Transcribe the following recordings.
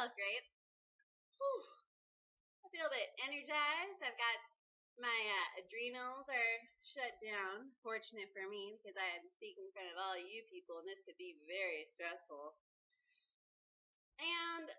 smells great. Whew. I feel a bit energized. I've got my adrenals are shut down. Fortunate for me, because I am speaking in front of all you people, and this could be very stressful. And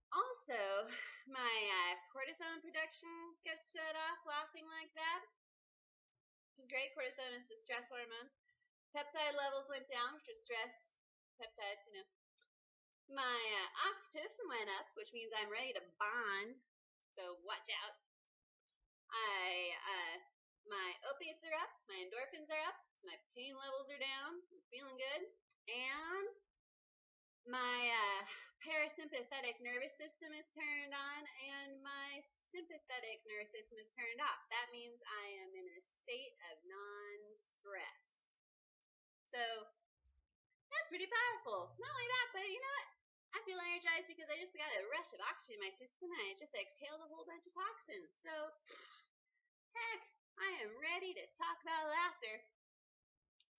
also, my cortisone production gets shut off laughing like that, which is great. Cortisone is the stress hormone. Peptide levels went down, which is stress peptides, you know. My oxytocin went up, which means I'm ready to bond. So watch out. My opiates are up, my endorphins are up, so my pain levels are down. I'm feeling good. And my parasympathetic nervous system is turned on, and my sympathetic nervous system is turned off. That means I am in a state of non-stress. So that's pretty powerful. Not only that, but you know what? I feel energized because I just got a rush of oxygen in my system, and I just exhaled a whole bunch of toxins. So, heck, I am ready to talk about laughter.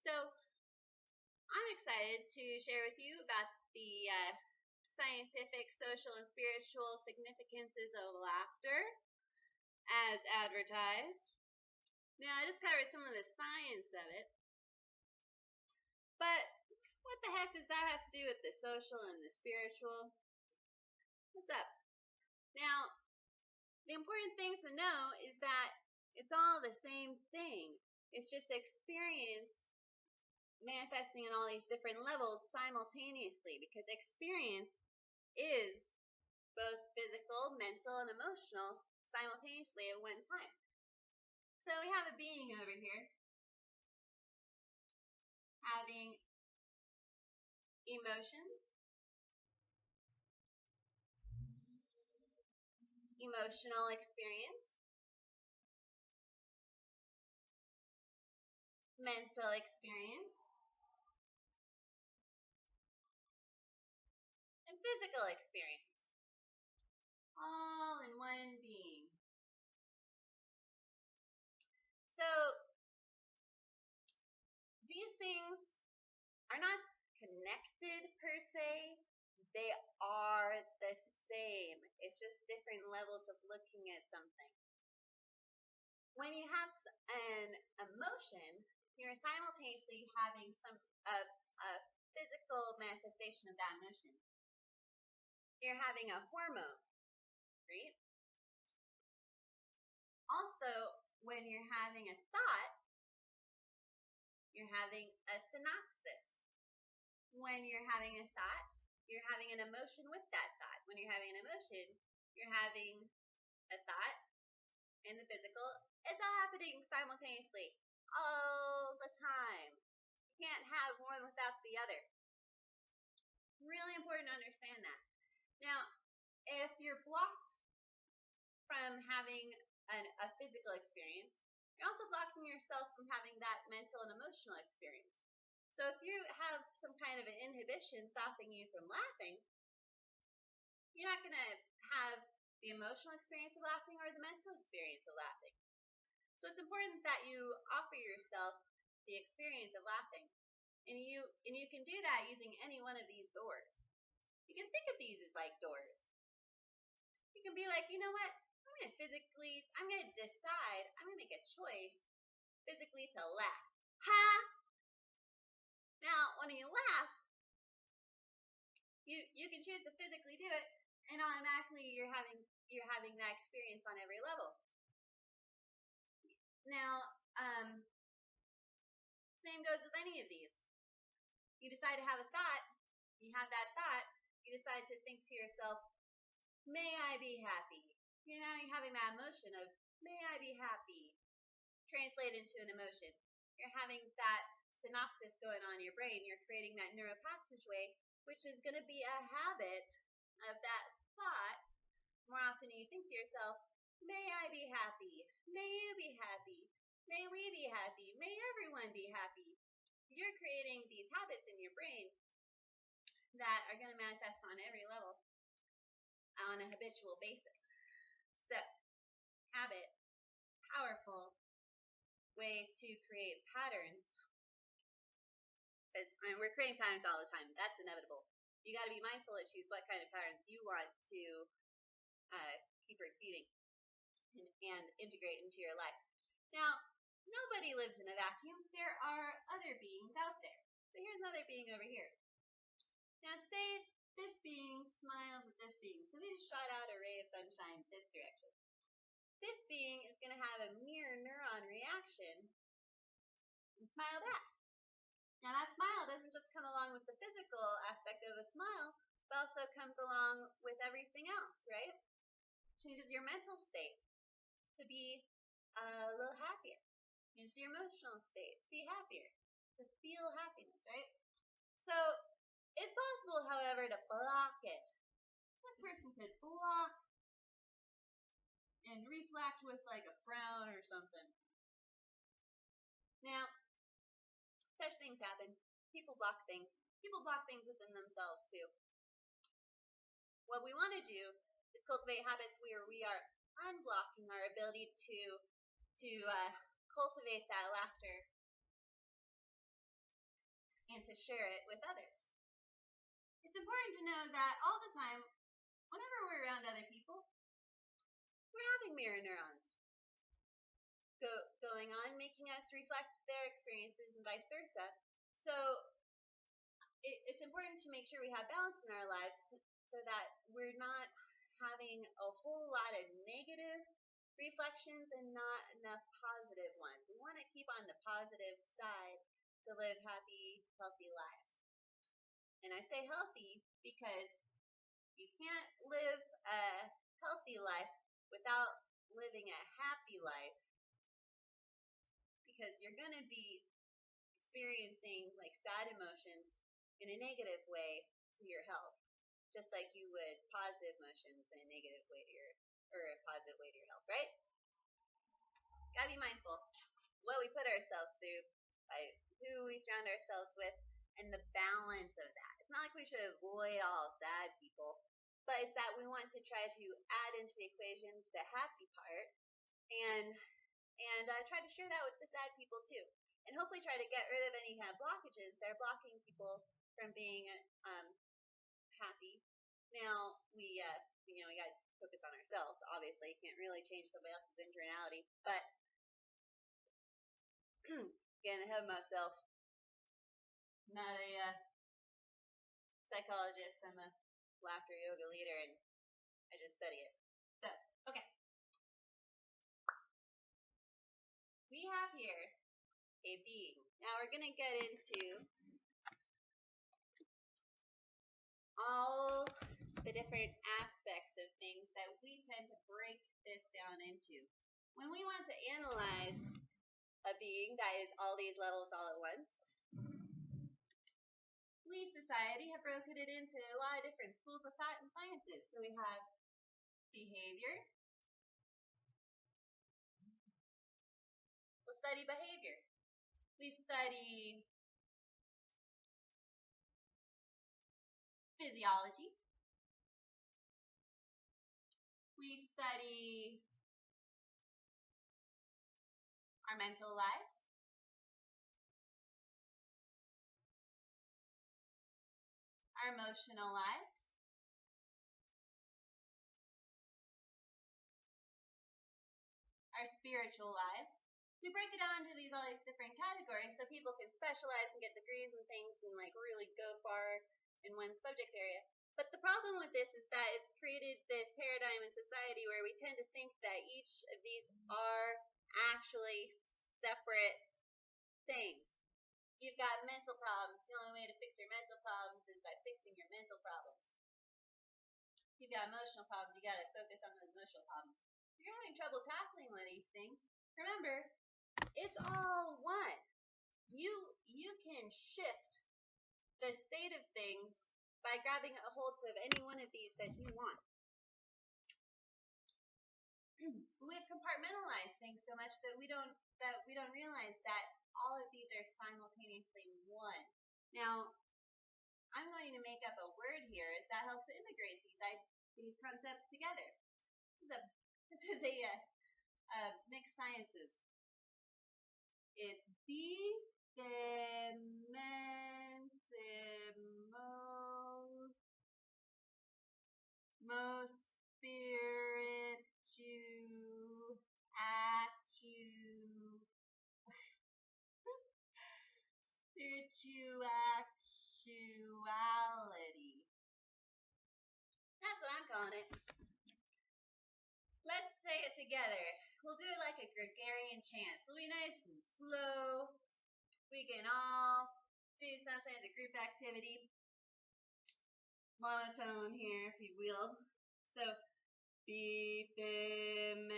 So, I'm excited to share with you about the scientific, social, and spiritual significances of laughter as advertised. Now, I just covered some of the science of it, but what the heck does that have to do with the social and the spiritual? What's up? Now, the important thing to know is that it's all the same thing. It's just experience manifesting on all these different levels simultaneously, because experience is both physical, mental, and emotional simultaneously at one time. So we have a being over here having emotions, emotional experience, mental experience, and physical experience, all in one being. So these things are not connected per se. They are the same. It's just different levels of looking at something. When you have an emotion, you're simultaneously having a physical manifestation of that emotion. You're having a hormone, right? Also, when you're having a thought, you're having a synopsis. When you're having a thought, you're having an emotion with that thought. When you're having an emotion, you're having a thought and the physical. It's all happening simultaneously all the time. You can't have one without the other. Really important to understand that. Now, if you're blocked from having a physical experience, you're also blocking yourself from having that mental and emotional experience. So if you have some kind of an inhibition stopping you from laughing, you're not going to have the emotional experience of laughing or the mental experience of laughing. So it's important that you offer yourself the experience of laughing. And you can do that using any one of these doors. You can think of these as like doors. You can be like, you know what? I'm going to decide, I'm going to make a choice physically to laugh. Ha! Now, when you laugh, you can choose to physically do it, and automatically you're having that experience on every level. Now, same goes with any of these. You decide to have a thought, you have that thought, you decide to think to yourself, may I be happy? You know, you're having that emotion of, may I be happy? Translate into an emotion. You're having that synopsis going on in your brain. You're creating that neural passageway, which is going to be a habit of that thought. More often you think to yourself, may I be happy? May you be happy? May we be happy? May everyone be happy? You're creating these habits in your brain that are going to manifest on every level on a habitual basis. So, habit, powerful way to create patterns. Because we're creating patterns all the time. That's inevitable. You got to be mindful and choose what kind of patterns you want to keep repeating and integrate into your life. Now, nobody lives in a vacuum. There are other beings out there. So here's another being over here. Now say this being smiles at this being. So they just shot out a ray of sunshine this direction. This being is going to have a mirror neuron reaction and smile back. Now that smile doesn't just come along with the physical aspect of a smile, but also comes along with everything else, right? Changes your mental state to be a little happier. Changes your emotional state to be happier, to feel happiness, right? So it's possible, however, to block it. This person could block and reflect with like a frown or something. Now, such things happen. People block things. People block things within themselves too. What we want to do is cultivate habits where we are unblocking our ability to cultivate that laughter and to share it with others. It's important to know that all the time, whenever we're around other people, we're having mirror neurons going on, making us reflect their experiences and vice versa. So it's important to make sure we have balance in our lives so that we're not having a whole lot of negative reflections and not enough positive ones. We want to keep on the positive side to live happy, healthy lives. And I say healthy because you can't live a healthy life without living a happy life, because you're going to be experiencing like sad emotions in a negative way to your health, just like you would positive emotions in a negative way to your, or a positive way to your health, right? Gotta be mindful what we put ourselves through, by who we surround ourselves with, and the balance of that. It's not like we should avoid all sad people, but it's that we want to try to add into the equation the happy part, and try to share that with the sad people too, and hopefully try to get rid of any kind of blockages that are blocking people from being happy. Now we got to focus on ourselves. Obviously, you can't really change somebody else's internality, but getting ahead of myself. Not a psychologist. I'm a laughter yoga leader, and I just study it. So, okay. We have here a being. Now we're going to get into all the different aspects of things that we tend to break this down into. When we want to analyze a being that is all these levels all at once, we, society, have broken it into a lot of different schools of thought and sciences. So we have behavior. We'll study behavior. We study physiology. We study our mental lives. Our emotional lives. Our spiritual lives. We break it down into all these different categories so people can specialize and get degrees and things and like really go far in one subject area. But the problem with this is that it's created this paradigm in society where we tend to think that each of these are actually separate things. You've got mental problems. The only way to fix your mental problems is by fixing your mental problems. You've got emotional problems. You got to focus on those emotional problems. If you're having trouble tackling one of these things, remember, it's all one. You can shift the state of things by grabbing a hold of any one of these that you want. We've compartmentalized things so much that we don't realize that all of these are simultaneously one. Now, I'm going to make up a word here that helps to integrate these concepts together. This is a mixed sciences. It's behemoth. Spirituality. That's what I'm calling it. Let's say it together. We'll do it like a Gregorian chant. So we'll be nice and slow. We can all do something as a group activity. Monotone here, if you will. So, Spirimentemo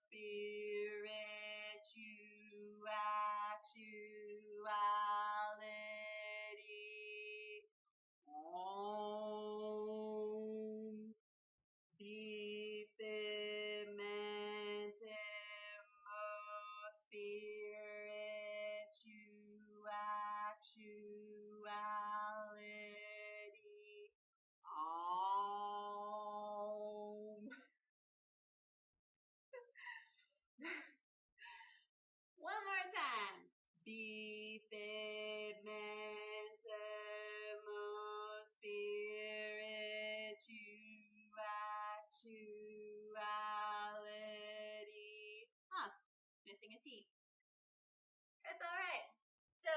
spirituality. Om. Spirimentemo spirituality. Om. One more time. Bipedmentemo spirituality. Huh, missing a T. That's all right. So,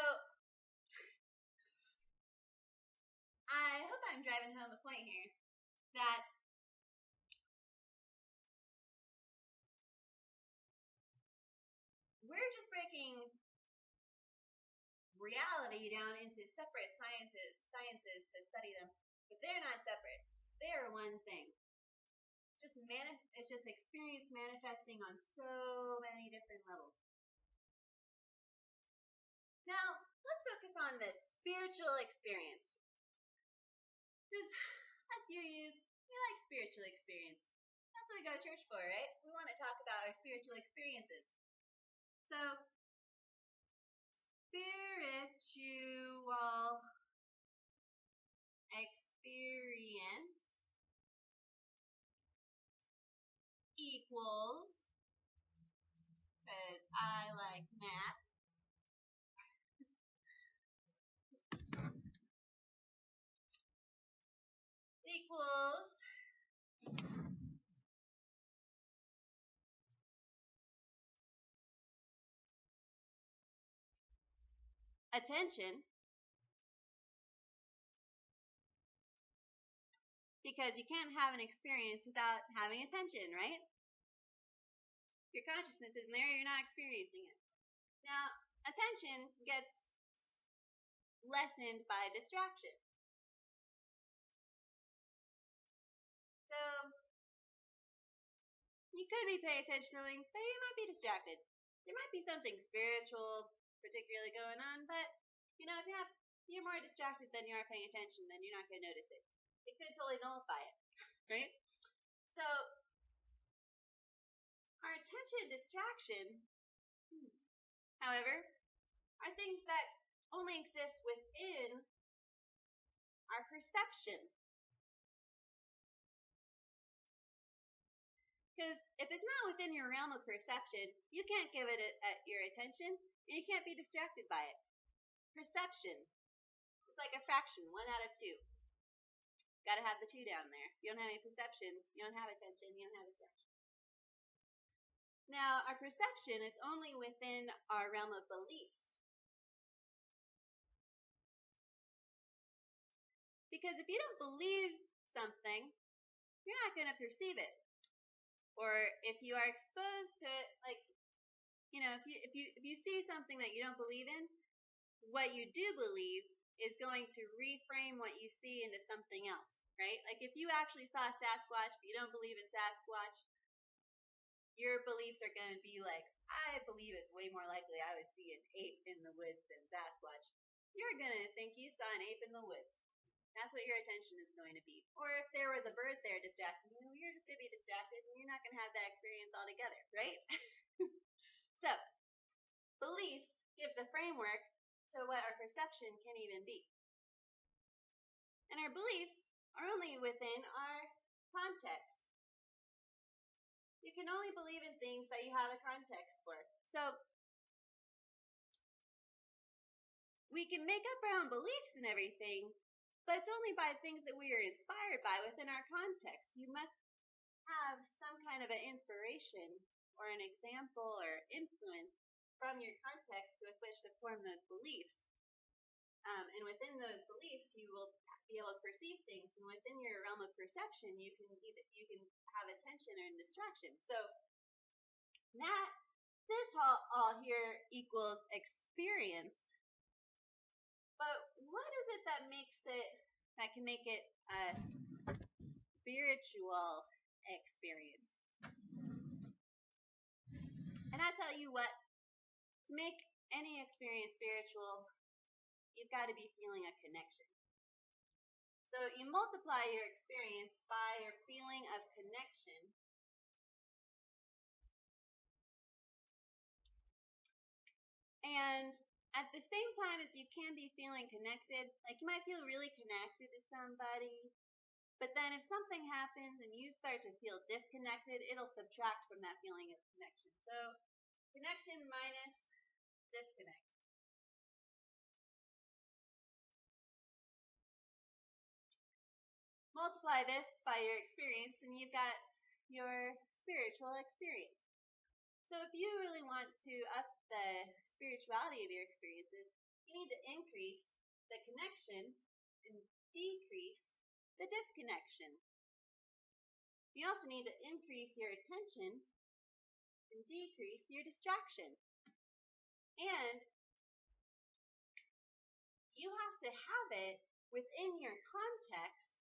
I hope I'm driving home the point here that we're just breaking reality down into separate sciences to study them, but they're not separate. They are one thing. It's just experience manifesting on so many different levels. Now, let's focus on the spiritual experience. Because us UUs, we like spiritual experience. That's what we go to church for, right? We want to talk about our spiritual experiences. So, spiritual experience equals, because I like math, equals attention, because you can't have an experience without having attention, right? Your consciousness isn't there, you're not experiencing it. Now, attention gets lessened by distraction. So, you could be paying attention to something, but you might be distracted. There might be something spiritual particularly going on, but if you're more distracted than you are paying attention, then you're not going to notice it. It could totally nullify it, right? So, our attention distraction, however, are things that only exist within our perception. Because if it's not within your realm of perception, you can't give it your attention, and you can't be distracted by it. Perception. It's like a fraction, 1 out of 2. Got to have the 2 down there. If you don't have any perception, you don't have attention, you don't have distraction. Now, our perception is only within our realm of beliefs. Because if you don't believe something, you're not going to perceive it. Or if you are exposed to it, like, if you see something that you don't believe in, what you do believe is going to reframe what you see into something else, right? Like if you actually saw a Sasquatch, but you don't believe in Sasquatch, your beliefs are going to be like, I believe it's way more likely I would see an ape in the woods than Sasquatch. You're going to think you saw an ape in the woods. That's what your attention is going to be. Or if there was a bird there distracting you, you're just going to be distracted and you're not going to have that experience altogether, right? So, beliefs give the framework to what our perception can even be. And our beliefs are only within our context. You can only believe in things that you have a context for. So, we can make up our own beliefs and everything, But it's only by things that we are inspired by within our context. You must have some kind of an inspiration or an example or influence from your context with which to form those beliefs. And within those beliefs, you will be able to perceive things. And within your realm of perception, you can have attention or distraction. So that this all here equals experience. But what is it that can make it a spiritual experience? And I tell you what, to make any experience spiritual, you've got to be feeling a connection. So you multiply your experience by your feeling of connection. And at the same time as you can be feeling connected, like you might feel really connected to somebody, but then if something happens and you start to feel disconnected, it'll subtract from that feeling of connection. So connection minus disconnect. Multiply this by your experience and you've got your spiritual experience. So if you really want to up the spirituality of your experiences, you need to increase the connection and decrease the disconnection. You also need to increase your attention and decrease your distraction. And you have to have it within your context.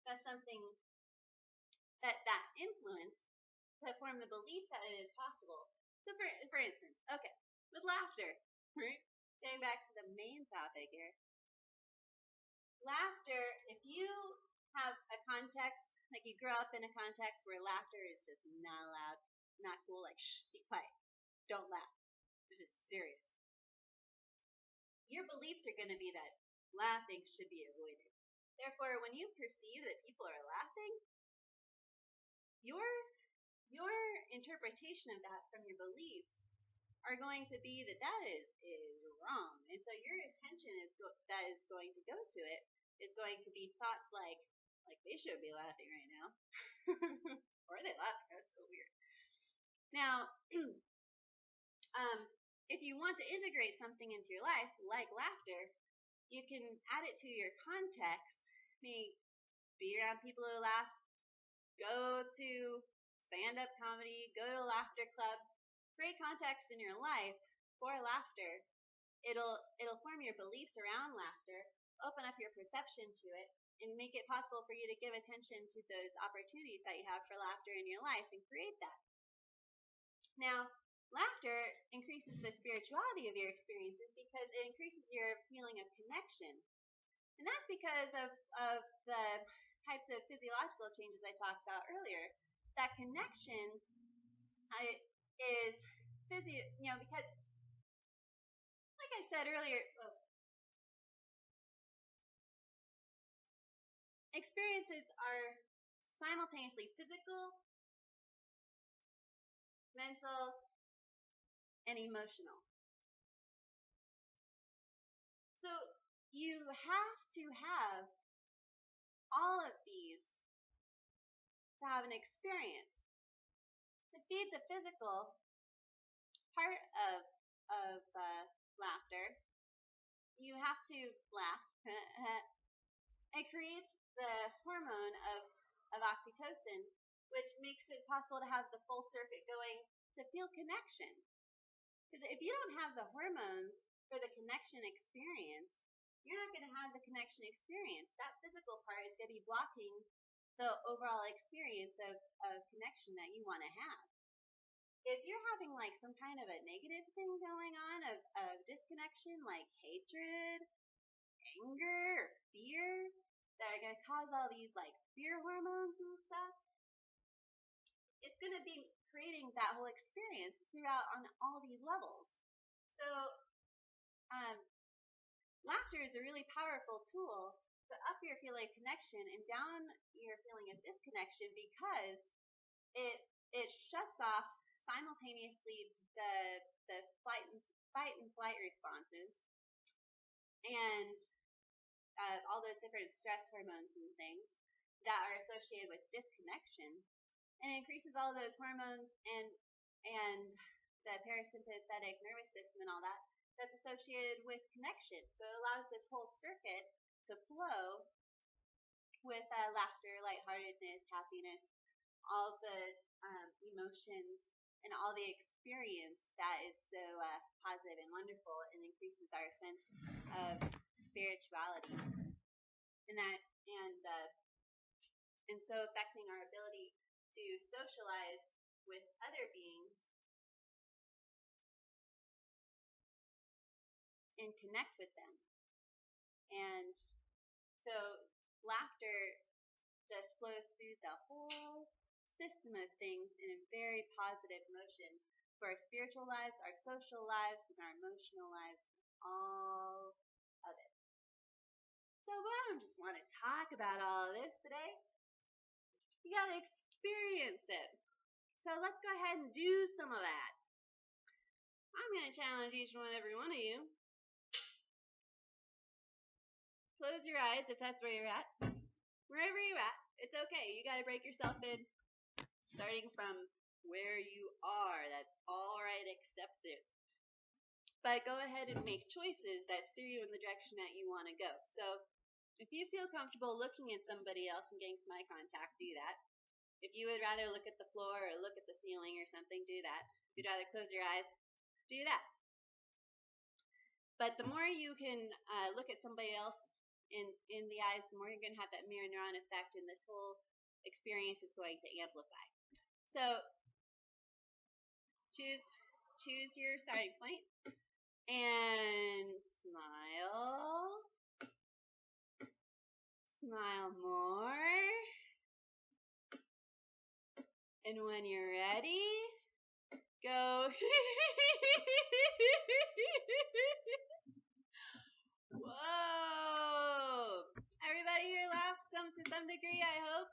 That's something that influence to form the belief that it is possible. So for instance, okay, with laughter, right? Getting back to the main topic here. Laughter, if you have a context, like you grow up in a context where laughter is just not allowed, not cool, like shh, be quiet, don't laugh, this is serious. Your beliefs are going to be that laughing should be avoided. Therefore, when you perceive that people are laughing, your interpretation of that from your beliefs are going to be that is wrong. And so your attention that is going to go to it is going to be thoughts like they should be laughing right now. Or are they laughing? That's so weird. Now, if you want to integrate something into your life, like laughter, you can add it to your context. Be around people who laugh. Go to stand-up comedy. Go to a laughter club. Create context in your life for laughter. It'll form your beliefs around laughter, open up your perception to it, and make it possible for you to give attention to those opportunities that you have for laughter in your life and create that. Now, laughter increases the spirituality of your experiences because it increases your feeling of connection. And that's because of the types of physiological changes I talked about earlier. That connection is because like I said earlier, experiences are simultaneously physical, mental, and emotional. So you have to have all of these to have an experience. To feed the physical part of laughter, you have to laugh. It creates the hormone of oxytocin, which makes it possible to have the full circuit going to feel connection. Because if you don't have the hormones for the connection experience, you're not going to have the connection experience. That physical part is going to be blocking the overall experience of connection that you want to have. If you're having like some kind of a negative thing going on of disconnection, like hatred, anger, or fear, that are going to cause all these like fear hormones and stuff, it's going to be creating that whole experience throughout on all these levels. So laughter is a really powerful tool to up your feeling of connection and down your feeling of disconnection because it shuts off simultaneously the fight and flight responses and all those different stress hormones and things that are associated with disconnection, and it increases all those hormones and the parasympathetic nervous system and all that that's associated with connection. So it allows this whole circuit to flow with laughter, lightheartedness, happiness, all the emotions and all the experience that is so positive and wonderful, and increases our sense of spirituality, and that and so affecting our ability to socialize with other beings and connect with them. And so laughter just flows through the whole system of things in a very positive motion for our spiritual lives, our social lives, and our emotional lives, all of it. So I don't just want to talk about all of this today. You got to experience it. So let's go ahead and do some of that. I'm going to challenge each and every one of you. Close your eyes if that's where you're at. Wherever you're at, it's okay. You got to break yourself in. Starting from where you are, that's all right, accept it. But go ahead and make choices that steer you in the direction that you want to go. So if you feel comfortable looking at somebody else and getting some eye contact, do that. If you would rather look at the floor or look at the ceiling or something, do that. If you'd rather close your eyes, do that. But the more you can look at somebody else in the eyes, the more you're going to have that mirror neuron effect, and this whole experience is going to amplify. So choose your starting point and smile. Smile more. And when you're ready, go. Whoa! Everybody here laughed to some degree, I hope.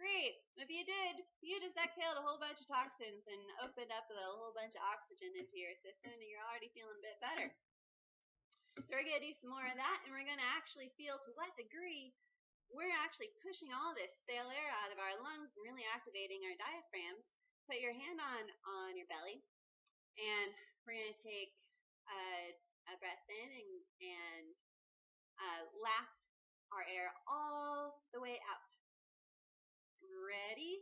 Great. If you did, you just exhaled a whole bunch of toxins and opened up a whole bunch of oxygen into your system, and you're already feeling a bit better. So we're going to do some more of that, and we're going to actually feel to what degree we're actually pushing all this stale air out of our lungs and really activating our diaphragms. Put your hand on your belly, and we're going to take a breath in and laugh our air all the way out. Ready?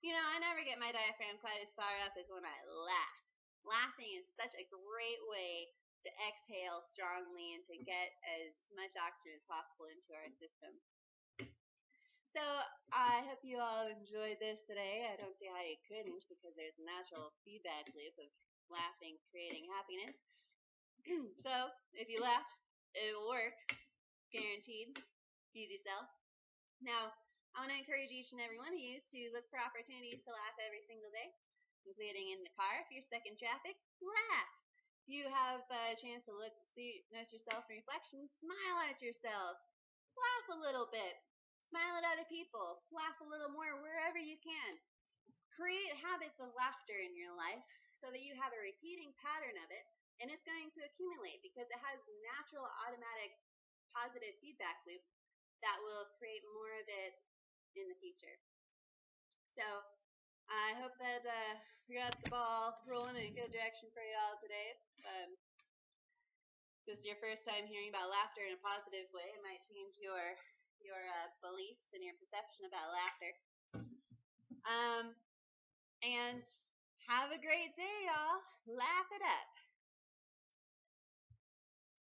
You know, I never get my diaphragm quite as far up as when I laugh. Laughing is such a great way to exhale strongly and to get as much oxygen as possible into our system. So I hope you all enjoyed this today. I don't see how you couldn't, because there's a natural feedback loop of laughing creating happiness. So if you laughed, it will work. Guaranteed. Easy sell. Now, I want to encourage each and every one of you to look for opportunities to laugh every single day, including in the car. If you're stuck in traffic, laugh. If you have a chance to notice yourself in reflection, smile at yourself. Laugh a little bit. Smile at other people. Laugh a little more wherever you can. Create habits of laughter in your life so that you have a repeating pattern of it, and it's going to accumulate because it has a natural, automatic, positive feedback loop that will create more of it in the future. So I hope that we got the ball rolling in a good direction for you all today. This is your first time hearing about laughter in a positive way. It might change your beliefs and your perception about laughter. And have a great day, y'all. Laugh it up.